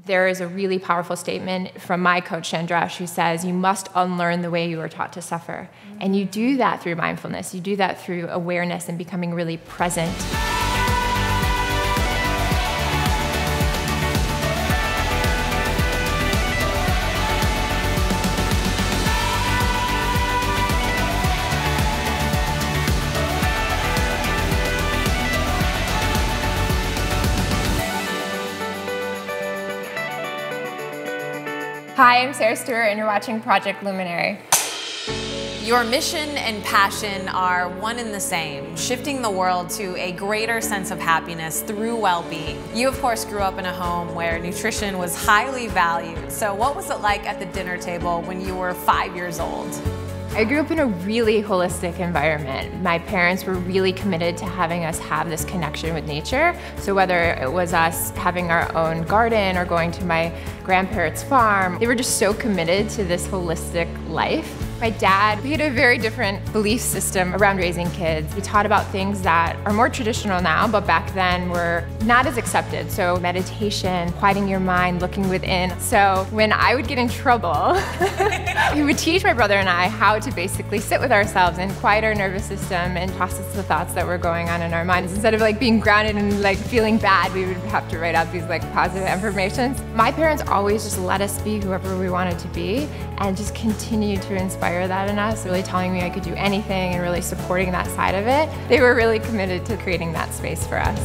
There is a really powerful statement from my coach, Chandrash, who says, you must unlearn the way you were taught to suffer. And you do that through mindfulness. You do that through awareness and becoming really present. Hi, I'm Anne Stewart, and you're watching Project Luminary. Your mission and passion are one and the same, shifting the world to a greater sense of happiness through well-being. You, of course, grew up in a home where nutrition was highly valued. So what was it like at the dinner table when you were 5 years old? I grew up in a really holistic environment. My parents were really committed to having us have this connection with nature. So whether it was us having our own garden or going to my grandparents' farm, they were just so committed to this holistic life. My dad, he had a very different belief system around raising kids. He taught about things that are more traditional now, but back then were not as accepted. So meditation, quieting your mind, looking within. So when I would get in trouble, he would teach my brother and I how to basically sit with ourselves and quiet our nervous system and process the thoughts that were going on in our minds. Instead of being grounded and feeling bad, we would have to write out these positive affirmations. My parents always just let us be whoever we wanted to be and just continued to inspire that in us, really telling me I could do anything and really supporting that side of it. They were really committed to creating that space for us.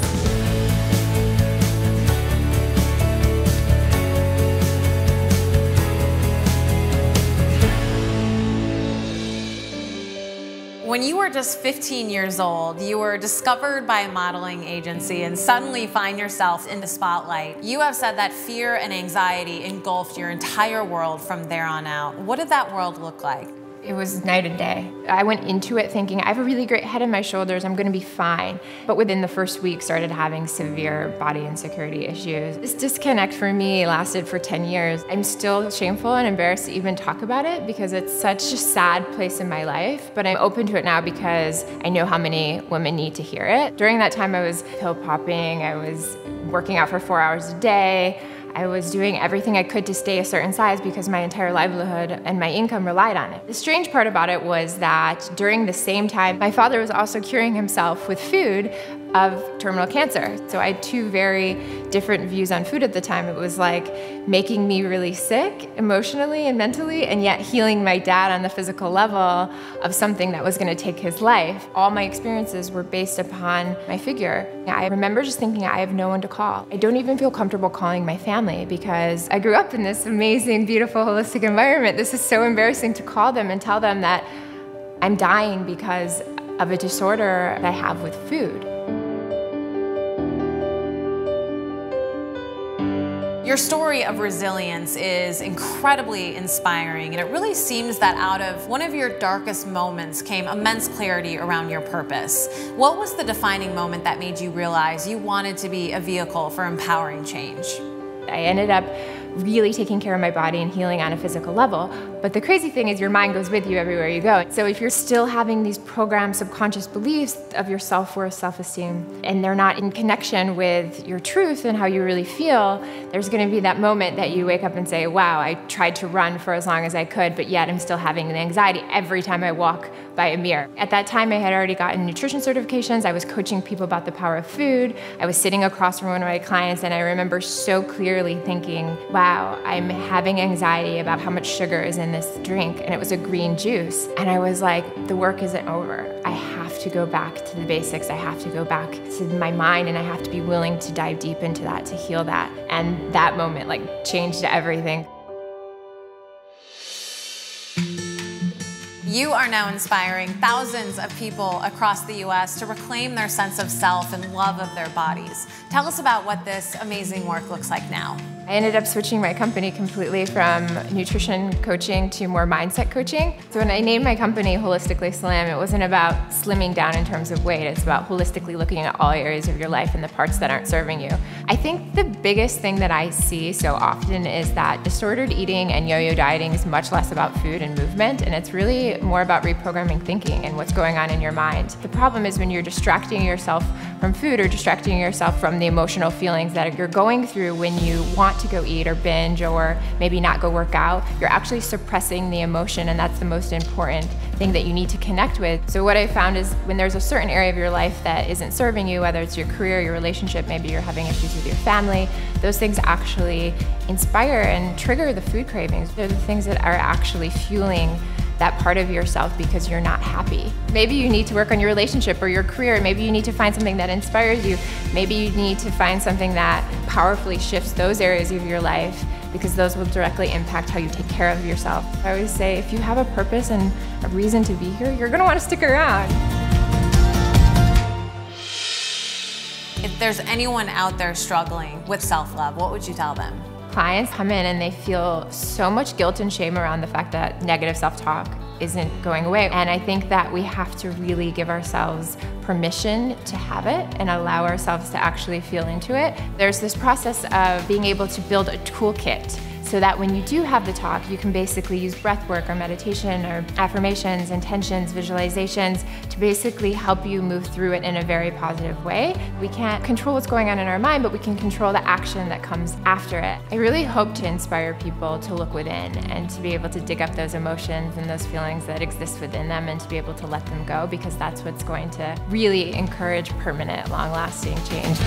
When you were just 15 years old, you were discovered by a modeling agency and suddenly find yourself in the spotlight. You have said that fear and anxiety engulfed your entire world from there on out. What did that world look like? It was night and day. I went into it thinking, I have a really great head on my shoulders, I'm gonna be fine. But within the first week, started having severe body insecurity issues. This disconnect for me lasted for 10 years. I'm still shameful and embarrassed to even talk about it because it's such a sad place in my life, but I'm open to it now because I know how many women need to hear it. During that time, I was pill popping, I was working out for 4 hours a day, I was doing everything I could to stay a certain size because my entire livelihood and my income relied on it. The strange part about it was that during the same time, my father was also curing himself with food of terminal cancer. So I had two very different views on food at the time. It was like making me really sick emotionally and mentally, and yet healing my dad on the physical level of something that was gonna take his life. All my experiences were based upon my figure. I remember just thinking, I have no one to call. I don't even feel comfortable calling my family because I grew up in this amazing, beautiful, holistic environment. This is so embarrassing to call them and tell them that I'm dying because of a disorder that I have with food. Your story of resilience is incredibly inspiring, and it really seems that out of one of your darkest moments came immense clarity around your purpose. What was the defining moment that made you realize you wanted to be a vehicle for empowering change? I ended up really taking care of my body and healing on a physical level. But the crazy thing is your mind goes with you everywhere you go. So if you're still having these programmed subconscious beliefs of your self-worth, self-esteem, and they're not in connection with your truth and how you really feel, there's gonna be that moment that you wake up and say, wow, I tried to run for as long as I could, but yet I'm still having the anxiety every time I walk by a mirror. At that time, I had already gotten nutrition certifications. I was coaching people about the power of food. I was sitting across from one of my clients, and I remember so clearly thinking, wow, I'm having anxiety about how much sugar is in this drink, and it was a green juice. And I was like, the work isn't over. I have to go back to the basics. I have to go back to my mind, and I have to be willing to dive deep into that, to heal that. And that moment changed everything. You are now inspiring thousands of people across the US to reclaim their sense of self and love of their bodies. Tell us about what this amazing work looks like now. I ended up switching my company completely from nutrition coaching to more mindset coaching. So when I named my company Holistically Slim, it wasn't about slimming down in terms of weight. It's about holistically looking at all areas of your life and the parts that aren't serving you. I think the biggest thing that I see so often is that disordered eating and yo-yo dieting is much less about food and movement, and it's really more about reprogramming thinking and what's going on in your mind. The problem is when you're distracting yourself from food or distracting yourself from the emotional feelings that you're going through when you want to go eat or binge or maybe not go work out, you're actually suppressing the emotion, and that's the most important thing that you need to connect with. So what I found is when there's a certain area of your life that isn't serving you, whether it's your career, your relationship, maybe you're having issues with your family, those things actually inspire and trigger the food cravings. They're the things that are actually fueling that part of yourself because you're not happy. Maybe you need to work on your relationship or your career. Maybe you need to find something that inspires you. Maybe you need to find something that powerfully shifts those areas of your life, because those will directly impact how you take care of yourself. I always say, if you have a purpose and a reason to be here, you're gonna wanna stick around. If there's anyone out there struggling with self-love, what would you tell them? Clients come in and they feel so much guilt and shame around the fact that negative self-talk isn't going away. And I think that we have to really give ourselves permission to have it and allow ourselves to actually feel into it. There's this process of being able to build a toolkit so that when you do have the talk, you can basically use breath work or meditation or affirmations, intentions, visualizations to basically help you move through it in a very positive way. We can't control what's going on in our mind, but we can control the action that comes after it. I really hope to inspire people to look within and to be able to dig up those emotions and those feelings that exist within them and to be able to let them go, because that's what's going to really encourage permanent, long-lasting change.